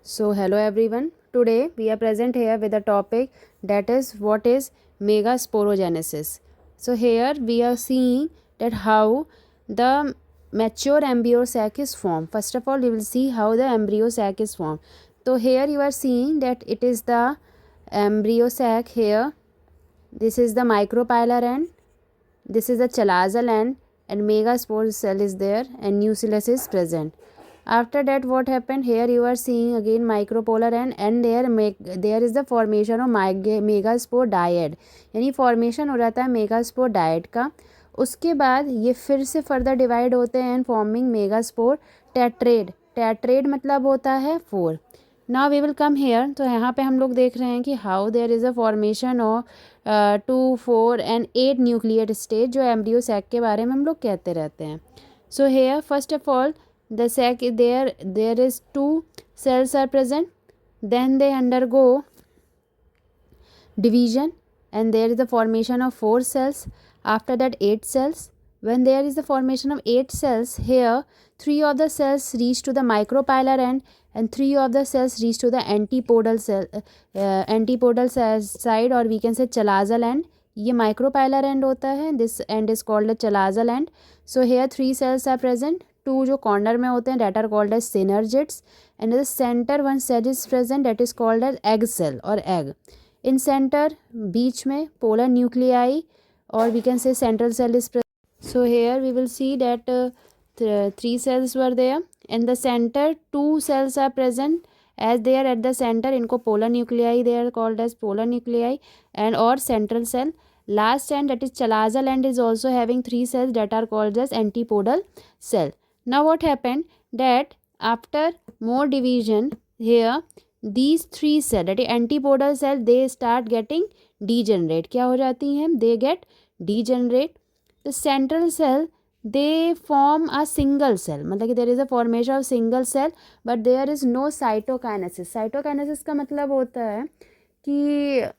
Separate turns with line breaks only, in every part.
So hello everyone. Today we are present here with a topic that is what is megasporogenesis. So here we are seeing that how the mature embryo sac is formed. First of all we will see how the embryo sac is formed. So here you are seeing that it is the embryo sac here. This is the micropylar end. This is the chalaza end and megaspore cell is there and nucleus is present. After that what happened, here you are seeing again micropolar end and there is the formation of megaspore dyad, यानी formation हो जाता है megaspore died का. उसके बाद ये फिर से फर्दर डिवाइड होते हैं and forming megaspore tetrad. Tetrad मतलब होता है 4. Now we will come here. तो यहाँ पे हम लोग देख रहे हैं कि how there is a formation of 2, 4 and 8 nuclear stage, जो एम्ब्रियो सैक के बारे में हम लोग कहते रहते हैं. So here first of all the sac there is 2 cells are present, then they undergo division and there is the formation of 4 cells, after that 8 cells. When there is the formation of 8 cells, here 3 of the cells reach to the micropylar end and 3 of the cells reach to the antipodal side, or we can say chalazal end. ये micropylar end होता है, this end is called the chalazal end. So here 3 cells are present. 2 जो corner में होते हैं that are called as synergids, and in the center one cell is present that is called as egg cell or egg. In center बीच में polar nuclei or we can say central cell is present. So here we will see that 3 cells were there. In the center 2 cells are present, as they are at the center इनको polar nuclei, they are called as polar nuclei and or central cell. Last end that is chalazal end is also having 3 cells that are called as antipodal cell. Now what happened that after more division, here these 3 cells that is antipodal cell they start getting degenerate. क्या हो जाती हैं? They get degenerate. The central cell they form a single cell, मतलब कि there is a formation of single cell but there is no cytokinesis. Cytokinesis का मतलब होता है कि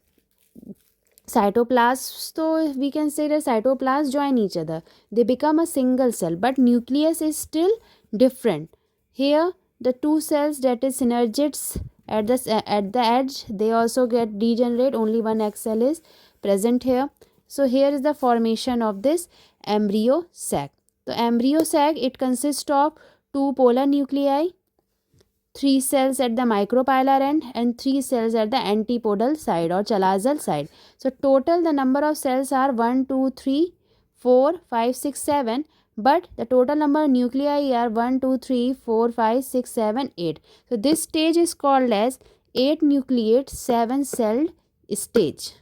cytoplasms, so we can say that cytoplasms join each other, they become a single cell but nucleus is still different. Here the 2 cells that is synergids at the edge they also get degenerate, only one egg cell is present here. So here is the formation of this embryo sac. The embryo sac it consists of 2 polar nuclei, 3 cells at the micropylar end and 3 cells at the antipodal side or chalazal side. So total the number of cells are 1, 2, 3, 4, 5, 6, 7. But the total number of nuclei are 1, 2, 3, 4, 5, 6, 7, 8. So this stage is called as 8 nucleate 7 celled stage.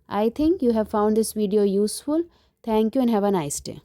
I think you have found this video useful. Thank you and have a nice day.